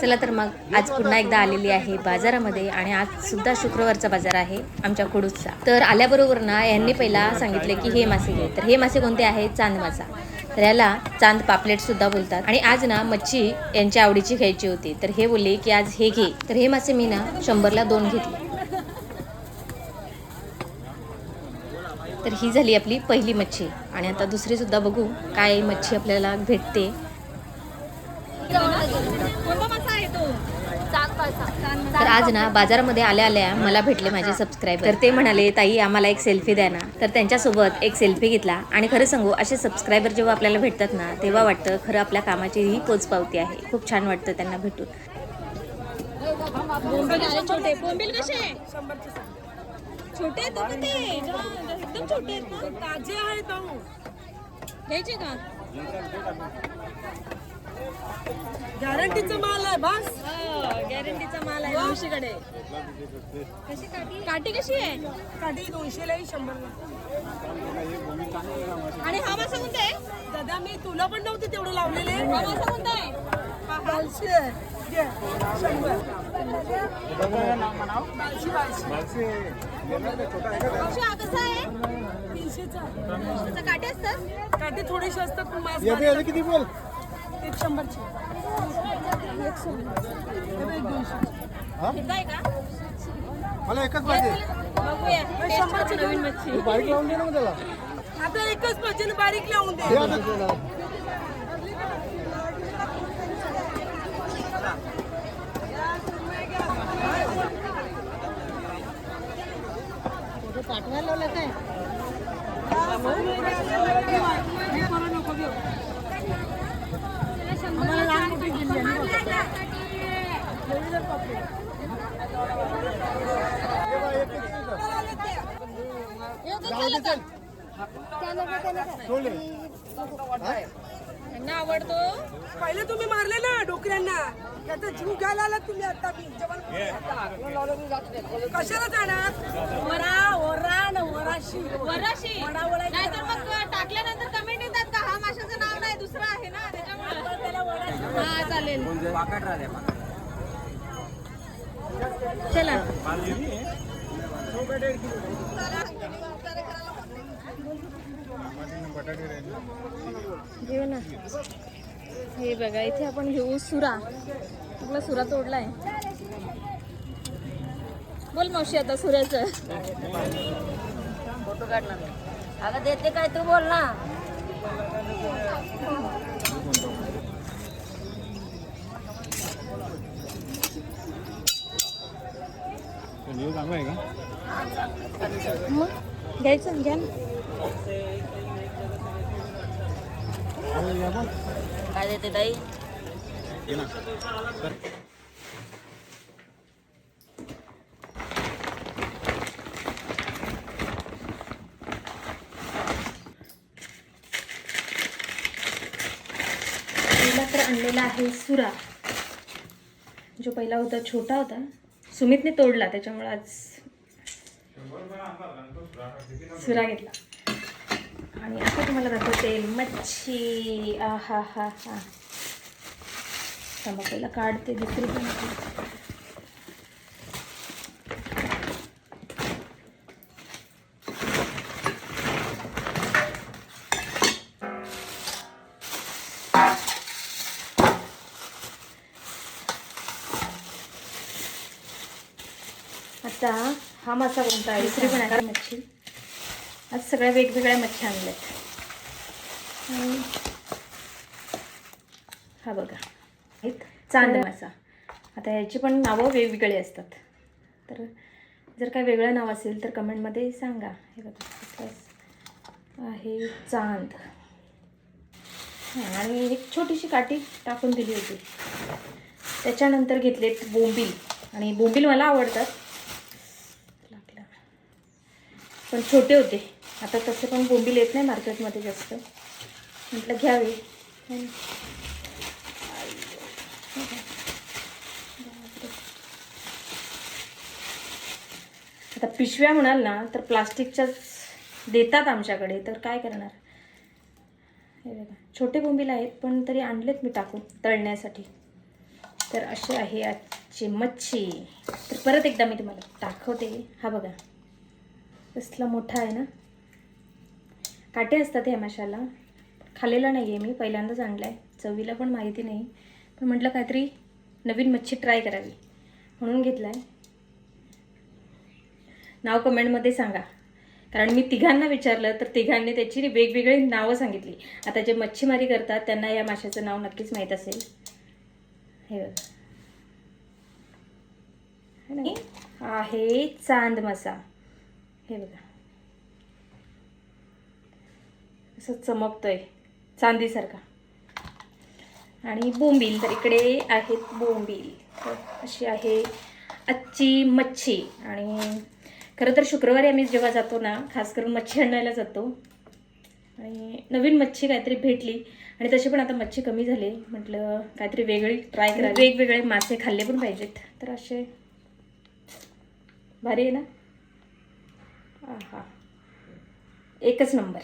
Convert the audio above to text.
चला तर मग आज पुन्हा एकदा आलेली आहे बाजारामध्ये आणि आज सुद्धा शुक्रवारचा बाजार आहे आमच्या कुडूसचा. तर आल्याबरोबर ना यांनी पहिला सांगितले की हे मासे घे. तर हे मासे कोणते आहेत? चांद मासा. तर याला चांद पापलेट सुद्धा बोलतात. आणि आज ना मच्छी यांच्या आवडीची घ्यायची होती, तर हे बोलले की आज हे घे. तर हे मासे मी ना 100ला 2 घेतले. तर ही झाली आपली पहिली मच्छी आणि आता दुसरी सुद्धा बघू काय मच्छी आपल्याला भेटते. तर आज ना बाजारामध्ये आल्या आल्या मला भेटले माझे सबस्क्रायबर. तर ते म्हणाले ताई आम्हाला एक सेल्फी द्या ना. तर त्यांच्यासोबत एक सेल्फी घेतला आणि खरं सांगू असे सबस्क्रायबर जेव्हा आपल्याला भेटतात ना तेव्हा वाटतं खरं आपल्या कामाची ही पोचपावती आहे. खूप छान वाटतं त्यांना भेटून. छोटे बोंबील कसे छोटे एकदम छोटे आहेत ना, ताजे आहेत घ्यायचे का? गॅरंटीचा माल आहे बस. गॅरंटीचा माल आहे मावशीकडे. कशी काठी? काठी कशी आहे? काठी 200 ला 100ला. आणि हा मासा कोणता आहे दादा? मी तुला पण नव्हते तेवढं लावलेले. हा मासा कोणता आहे? 200 घे 100. हा कसा आहे? 300चा. काठी असतात? काठी थोडीशी असतात पण मास किती बोल? 100ची. मला एकच पाहिजे. नवीन मच्छी बारीक लावून दे ना त्याला. आता एकच पाहिजे, बारीक लावून दे. पाठवायला लावलं काय? आवडतो. पहिले तुम्ही मारले ना डोकऱ्यांना, त्याचा जीव घ्यायला आला तुम्ही. आता मी कशाला जाणार? वराशी नाहीतर मग टाकल्यानंतर कमेंट येतात का हा माशाचं नाव नाही दुसरं आहे ना त्याच्यामुळे. हा चालेल. चला घेऊ ना. हे बघा इथे आपण घेऊ सुरा. आपला सुरा तोडलाय. बोल मावशी आता सुऱ्याचं. फोटो काढणार अगं देते काय तू बोल ना. चांगला आहे का? मग घ्यायचं घ्या ना. काय देते ताई? तर आणलेला आहे सुरा. जो पहिला होता छोटा होता, सुमितने तोडला त्याच्यामुळे आज सुरा घेतला. आणि आता तुम्हाला दाखवते मच्छी. आहा हा हा. पहिला काढते दुसरी पण. आता हा मासा कोणता आहे? दुसरी पण आहे मच्छी. आज सगळ्या वेगवेगळ्या मच्छी आणल्यात. आणि हा बघा चांद मासा. आता ह्याची पण नावं वेगवेगळी असतात. तर जर काय वेगळं नाव असेल तर कमेंटमध्ये सांगा. हे बघा आहे चांद. आणि एक छोटीशी काठी टाकून दिली होती. त्याच्यानंतर घेतलेत बोंबील. आणि बोंबील मला आवडतात पण छोटे होते. आता तसे पण बोंबील येत नाही मार्केटमध्ये जास्त. म्हटलं घ्यावे. आता पिशव्या म्हणाल ना तर प्लास्टिकच्याच देतात आमच्याकडे. तर काय करणार. हे बघा छोटे बोंबील आहेत पण तरी आणलेत मी टाकून तळण्यासाठी. तर असे आहे आजची मच्छी. तर परत एकदा मी तुम्हाला दाखवते. हा बघा कसला मोठा आहे ना. काटे असतात ह्या माशाला. खाल्लेला नाही आहे मी, पहिल्यांदाच आणला आहे. चवीला पण माहिती नाही, पण म्हटलं काहीतरी नवीन मच्छी ट्राय करावी म्हणून घेतला आहे. नाव कमेंटमध्ये सांगा, कारण मी तिघांना विचारलं तर तिघांनी त्याची वेगवेगळी नावं सांगितली. आता जे मच्छीमारी करतात त्यांना या माशाचं नाव नक्कीच माहीत असेल. हे बघा आणि आहे चांद मासा. हे बघा असं चमकतोय चांदीसारखा. आणि बोंबील, तर इकडे आहेत बोंबील. तर अशी आहे आजची मच्छी. आणि खरं तर शुक्रवारी आम्ही जेव्हा जातो ना, खास करून मच्छी आणायला जातो. आणि नवीन मच्छी काहीतरी भेटली, आणि तशी पण आता मच्छी कमी झाली, म्हटलं काहीतरी वेगळी ट्राय करावी. वेगवेगळे मासे खाल्ले पण पाहिजेत. तर असे भारी आहे ना. हा एकच नंबर.